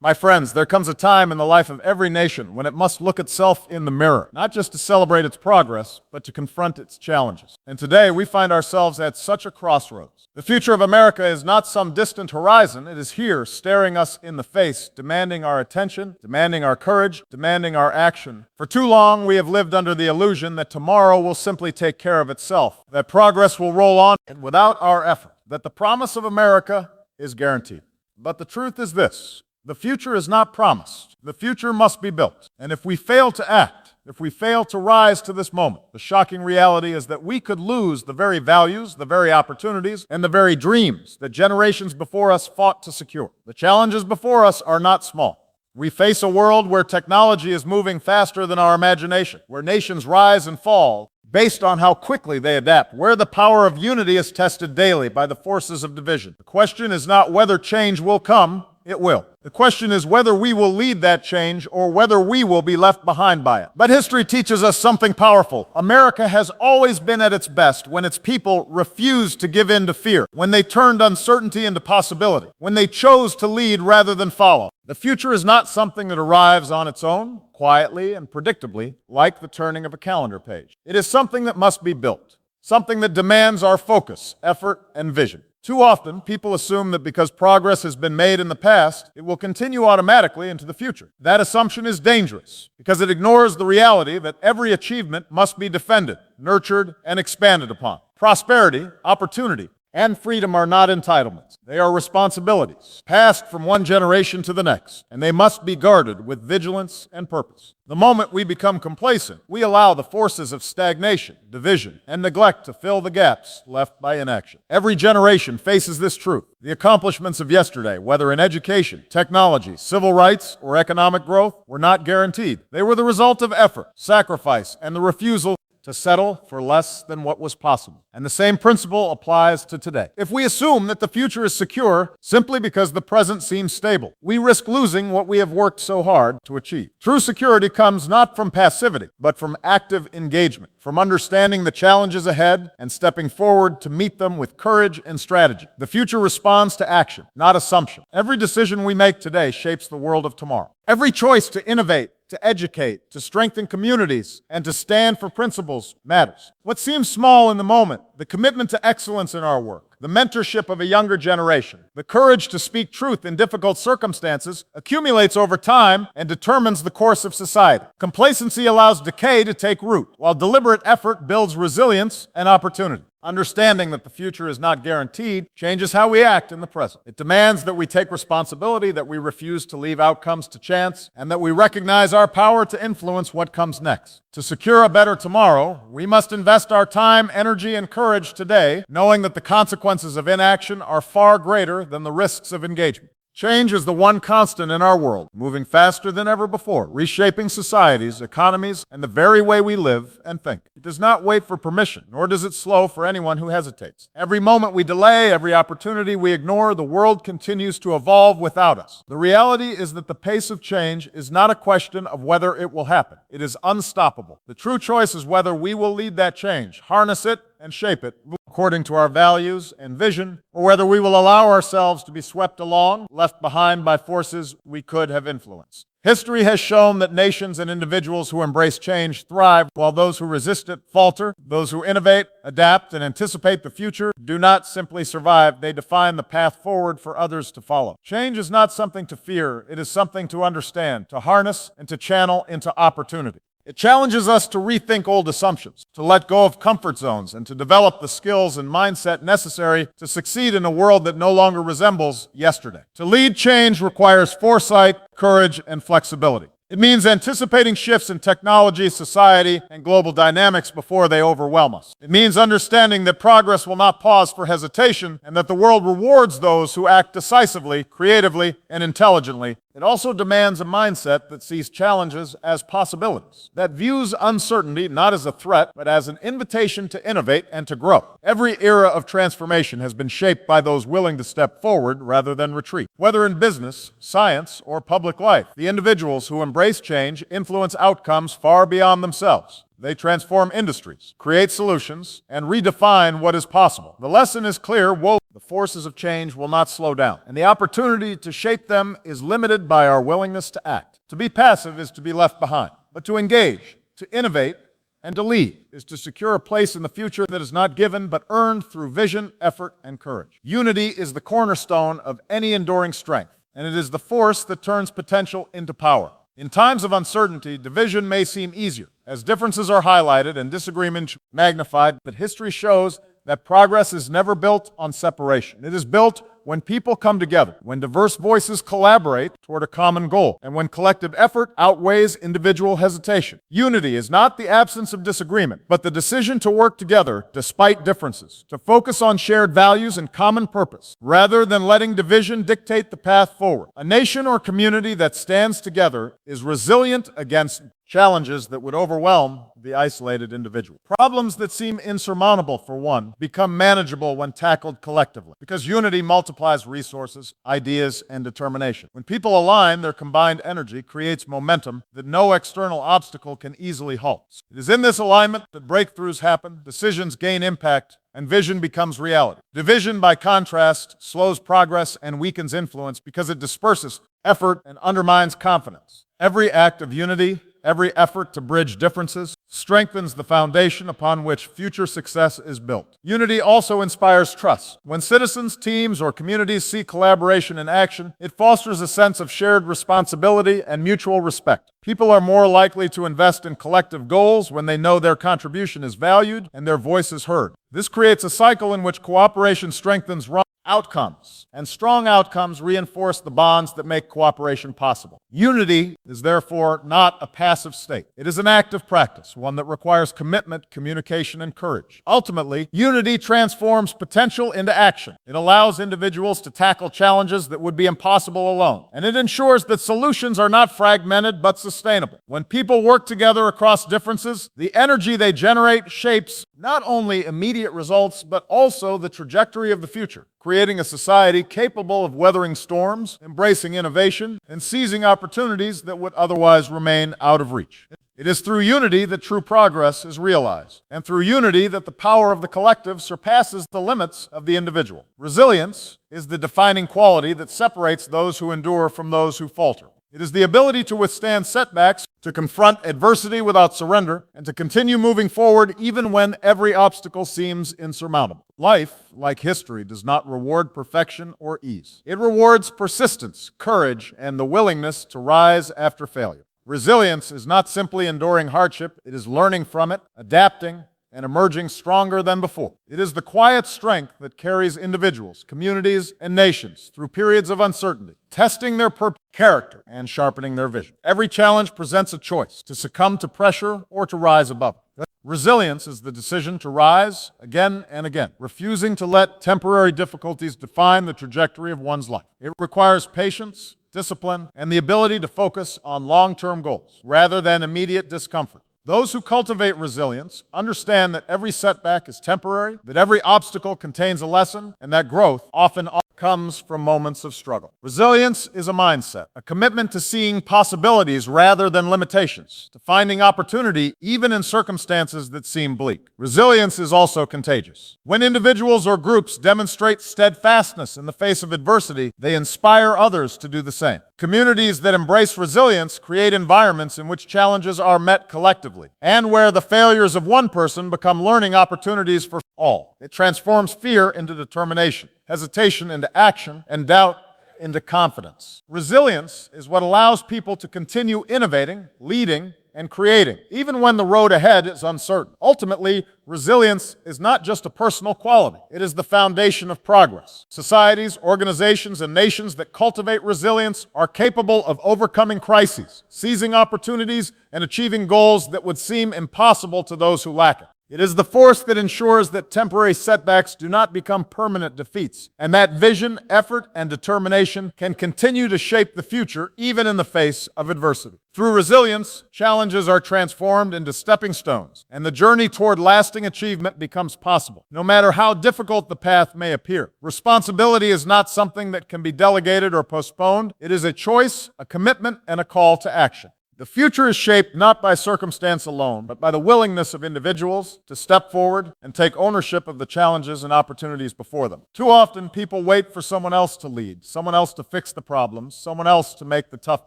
My friends, there comes a time in the life of every nation when it must look itself in the mirror, not just to celebrate its progress, but to confront its challenges. And today we find ourselves at such a crossroads. The future of America is not some distant horizon. It is here, staring us in the face, demanding our attention, demanding our courage, demanding our action. For too long, we have lived under the illusion that tomorrow will simply take care of itself, that progress will roll on without our effort, that the promise of America is guaranteed. But the truth is this: the future is not promised. The future must be built. And if we fail to act, if we fail to rise to this moment, the shocking reality is that we could lose the very values, the very opportunities, and the very dreams that generations before us fought to secure. The challenges before us are not small. We face a world where technology is moving faster than our imagination, where nations rise and fall based on how quickly they adapt, where the power of unity is tested daily by the forces of division. The question is not whether change will come. It will. The question is whether we will lead that change or whether we will be left behind by it. But history teaches us something powerful. America has always been at its best when its people refused to give in to fear, when they turned uncertainty into possibility, when they chose to lead rather than follow. The future is not something that arrives on its own, quietly and predictably, like the turning of a calendar page. It is something that must be built, something that demands our focus, effort, and vision. Too often, people assume that because progress has been made in the past, it will continue automatically into the future. That assumption is dangerous because it ignores the reality that every achievement must be defended, nurtured, and expanded upon. Prosperity, opportunity, and freedom are not entitlements. They are responsibilities, passed from one generation to the next, and they must be guarded with vigilance and purpose. The moment we become complacent, we allow the forces of stagnation, division, and neglect to fill the gaps left by inaction. Every generation faces this truth. The accomplishments of yesterday, whether in education, technology, civil rights, or economic growth, were not guaranteed. They were the result of effort, sacrifice, and the refusal to settle for less than what was possible. And the same principle applies to today. If we assume that the future is secure simply because the present seems stable, we risk losing what we have worked so hard to achieve. True security comes not from passivity, but from active engagement, from understanding the challenges ahead and stepping forward to meet them with courage and strategy. The future responds to action, not assumption. Every decision we make today shapes the world of tomorrow. Every choice to innovate, to educate, to strengthen communities, and to stand for principles matters. What seems small in the moment, the commitment to excellence in our work, the mentorship of a younger generation, the courage to speak truth in difficult circumstances, accumulates over time and determines the course of society. Complacency allows decay to take root, while deliberate effort builds resilience and opportunity. Understanding that the future is not guaranteed changes how we act in the present. It demands that we take responsibility, that we refuse to leave outcomes to chance, and that we recognize our power to influence what comes next. To secure a better tomorrow, we must invest our time, energy, and courage today, knowing that the consequences of inaction are far greater than the risks of engagement. Change is the one constant in our world, moving faster than ever before, reshaping societies, economies, and the very way we live and think. It does not wait for permission, nor does it slow for anyone who hesitates. Every moment we delay, every opportunity we ignore, the world continues to evolve without us. The reality is that the pace of change is not a question of whether it will happen. It is unstoppable. The true choice is whether we will lead that change, harness it, and shape it according to our values and vision, or whether we will allow ourselves to be swept along, left behind by forces we could have influenced. History has shown that nations and individuals who embrace change thrive, while those who resist it falter. Those who innovate, adapt, and anticipate the future do not simply survive, they define the path forward for others to follow. Change is not something to fear, it is something to understand, to harness, and to channel into opportunity. It challenges us to rethink old assumptions, to let go of comfort zones, and to develop the skills and mindset necessary to succeed in a world that no longer resembles yesterday. To lead change requires foresight, courage, and flexibility. It means anticipating shifts in technology, society, and global dynamics before they overwhelm us. It means understanding that progress will not pause for hesitation and that the world rewards those who act decisively, creatively, and intelligently. It also demands a mindset that sees challenges as possibilities, that views uncertainty not as a threat, but as an invitation to innovate and to grow. Every era of transformation has been shaped by those willing to step forward rather than retreat. Whether in business, science, or public life, the individuals who embrace change influence outcomes far beyond themselves. They transform industries, create solutions, and redefine what is possible. The lesson is clear: the the forces of change will not slow down, and the opportunity to shape them is limited by our willingness to act. To be passive is to be left behind, but to engage, to innovate, and to lead is to secure a place in the future that is not given but earned through vision, effort, and courage. Unity is the cornerstone of any enduring strength, and it is the force that turns potential into power. In times of uncertainty, division may seem easier, as differences are highlighted and disagreement magnified, but history shows that progress is never built on separation. It is built when people come together, when diverse voices collaborate toward a common goal, and when collective effort outweighs individual hesitation. Unity is not the absence of disagreement, but the decision to work together despite differences, to focus on shared values and common purpose, rather than letting division dictate the path forward. A nation or community that stands together is resilient against challenges that would overwhelm the isolated individual. Problems that seem insurmountable for one become manageable when tackled collectively, because unity multiplies resources, ideas, and determination. When people align, their combined energy creates momentum that no external obstacle can easily halt. It is in this alignment that breakthroughs happen, decisions gain impact, and vision becomes reality. Division, by contrast, slows progress and weakens influence because it disperses effort and undermines confidence. Every act of unity, every effort to bridge differences, strengthens the foundation upon which future success is built. Unity also inspires trust. When citizens, teams, or communities see collaboration in action, it fosters a sense of shared responsibility and mutual respect. People are more likely to invest in collective goals when they know their contribution is valued and their voice is heard. This creates a cycle in which cooperation strengthens outcomes, and strong outcomes reinforce the bonds that make cooperation possible. Unity is therefore not a passive state. It is an active practice, one that requires commitment, communication, and courage. Ultimately, unity transforms potential into action. It allows individuals to tackle challenges that would be impossible alone, and it ensures that solutions are not fragmented but sustainable. When people work together across differences, the energy they generate shapes not only immediate results, but also the trajectory of the future, creating a society capable of weathering storms, embracing innovation, and seizing opportunities that would otherwise remain out of reach. It is through unity that true progress is realized, and through unity that the power of the collective surpasses the limits of the individual. Resilience is the defining quality that separates those who endure from those who falter. It is the ability to withstand setbacks, to confront adversity without surrender, and to continue moving forward even when every obstacle seems insurmountable. Life, like history, does not reward perfection or ease. It rewards persistence, courage, and the willingness to rise after failure. Resilience is not simply enduring hardship, it is learning from it, adapting, and emerging stronger than before. It is the quiet strength that carries individuals, communities, and nations through periods of uncertainty, testing their character and sharpening their vision. Every challenge presents a choice: to succumb to pressure or to rise above it. Resilience is the decision to rise again and again, refusing to let temporary difficulties define the trajectory of one's life. It requires patience, discipline, and the ability to focus on long-term goals rather than immediate discomfort. Those who cultivate resilience understand that every setback is temporary, that every obstacle contains a lesson, and that growth often comes from moments of struggle. Resilience is a mindset, a commitment to seeing possibilities rather than limitations, to finding opportunity even in circumstances that seem bleak. Resilience is also contagious. When individuals or groups demonstrate steadfastness in the face of adversity, they inspire others to do the same. Communities that embrace resilience create environments in which challenges are met collectively, and where the failures of one person become learning opportunities for all. It transforms fear into determination, hesitation into action, and doubt into confidence. Resilience is what allows people to continue innovating, leading, and creating, even when the road ahead is uncertain. Ultimately, resilience is not just a personal quality. It is the foundation of progress. Societies, organizations, and nations that cultivate resilience are capable of overcoming crises, seizing opportunities, and achieving goals that would seem impossible to those who lack it. It is the force that ensures that temporary setbacks do not become permanent defeats, and that vision, effort, and determination can continue to shape the future even in the face of adversity. Through resilience, challenges are transformed into stepping stones, and the journey toward lasting achievement becomes possible, no matter how difficult the path may appear. Responsibility is not something that can be delegated or postponed. It is a choice, a commitment, and a call to action. The future is shaped not by circumstance alone, but by the willingness of individuals to step forward and take ownership of the challenges and opportunities before them. Too often, people wait for someone else to lead, someone else to fix the problems, someone else to make the tough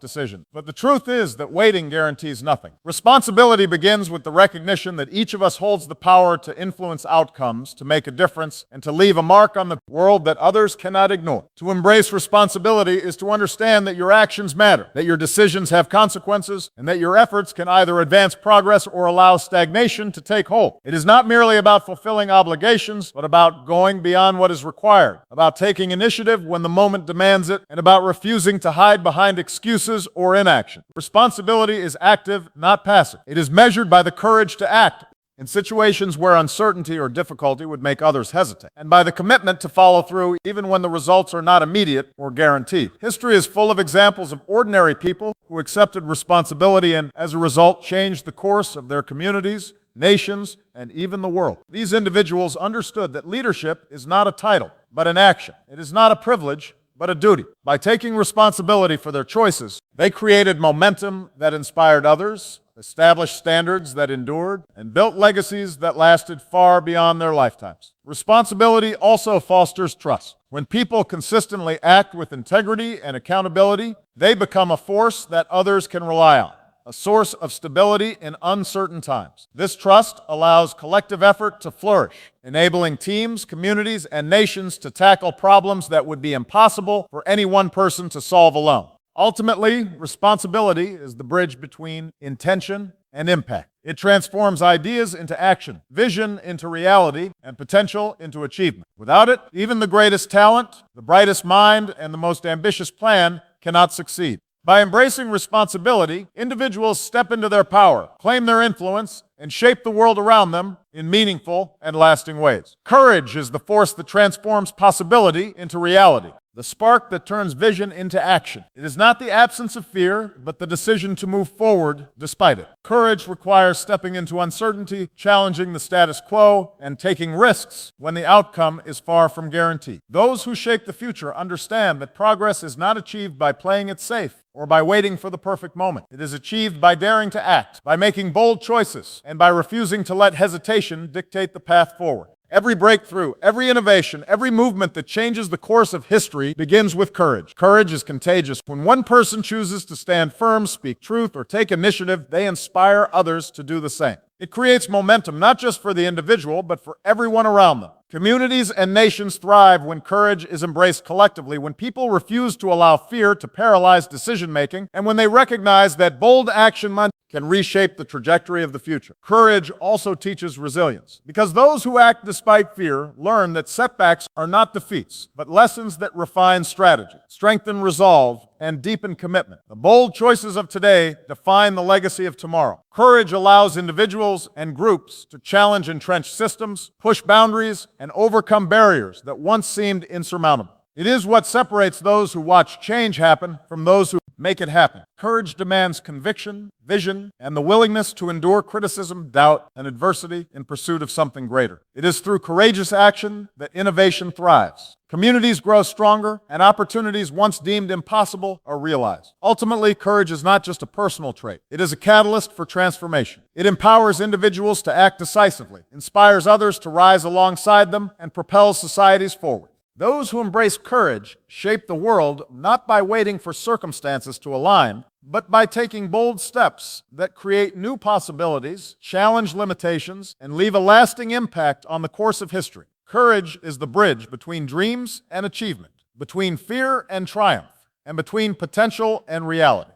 decisions. But the truth is that waiting guarantees nothing. Responsibility begins with the recognition that each of us holds the power to influence outcomes, to make a difference, and to leave a mark on the world that others cannot ignore. To embrace responsibility is to understand that your actions matter, that your decisions have consequences, and that your efforts can either advance progress or allow stagnation to take hold. It is not merely about fulfilling obligations, but about going beyond what is required, about taking initiative when the moment demands it, and about refusing to hide behind excuses or inaction. Responsibility is active, not passive. It is measured by the courage to act in situations where uncertainty or difficulty would make others hesitate, and by the commitment to follow through even when the results are not immediate or guaranteed. History is full of examples of ordinary people who accepted responsibility and, as a result, changed the course of their communities, nations, and even the world. These individuals understood that leadership is not a title, but an action. It is not a privilege, but a duty. By taking responsibility for their choices, they created momentum that inspired others, established standards that endured, and built legacies that lasted far beyond their lifetimes. Responsibility also fosters trust. When people consistently act with integrity and accountability, they become a force that others can rely on, a source of stability in uncertain times. This trust allows collective effort to flourish, enabling teams, communities, and nations to tackle problems that would be impossible for any one person to solve alone. Ultimately, responsibility is the bridge between intention and impact. It transforms ideas into action, vision into reality, and potential into achievement. Without it, even the greatest talent, the brightest mind, and the most ambitious plan cannot succeed. By embracing responsibility, individuals step into their power, claim their influence, and shape the world around them in meaningful and lasting ways. Courage is the force that transforms possibility into reality, the spark that turns vision into action. It is not the absence of fear, but the decision to move forward despite it. Courage requires stepping into uncertainty, challenging the status quo, and taking risks when the outcome is far from guaranteed. Those who shape the future understand that progress is not achieved by playing it safe or by waiting for the perfect moment. It is achieved by daring to act, by making bold choices, and by refusing to let hesitation dictate the path forward. Every breakthrough, every innovation, every movement that changes the course of history begins with courage. Courage is contagious. When one person chooses to stand firm, speak truth, or take initiative, they inspire others to do the same. It creates momentum not just for the individual, but for everyone around them. Communities and nations thrive when courage is embraced collectively, when people refuse to allow fear to paralyze decision-making, and when they recognize that bold action can reshape the trajectory of the future. Courage also teaches resilience, because those who act despite fear learn that setbacks are not defeats, but lessons that refine strategy, strengthen resolve, and deepen commitment. The bold choices of today define the legacy of tomorrow. Courage allows individuals and groups to challenge entrenched systems, push boundaries, and overcome barriers that once seemed insurmountable. It is what separates those who watch change happen from those who make it happen. Courage demands conviction, vision, and the willingness to endure criticism, doubt, and adversity in pursuit of something greater. It is through courageous action that innovation thrives. Communities grow stronger, and opportunities once deemed impossible are realized. Ultimately, courage is not just a personal trait. It is a catalyst for transformation. It empowers individuals to act decisively, inspires others to rise alongside them, and propels societies forward. Those who embrace courage shape the world not by waiting for circumstances to align, but by taking bold steps that create new possibilities, challenge limitations, and leave a lasting impact on the course of history. Courage is the bridge between dreams and achievement, between fear and triumph, and between potential and reality.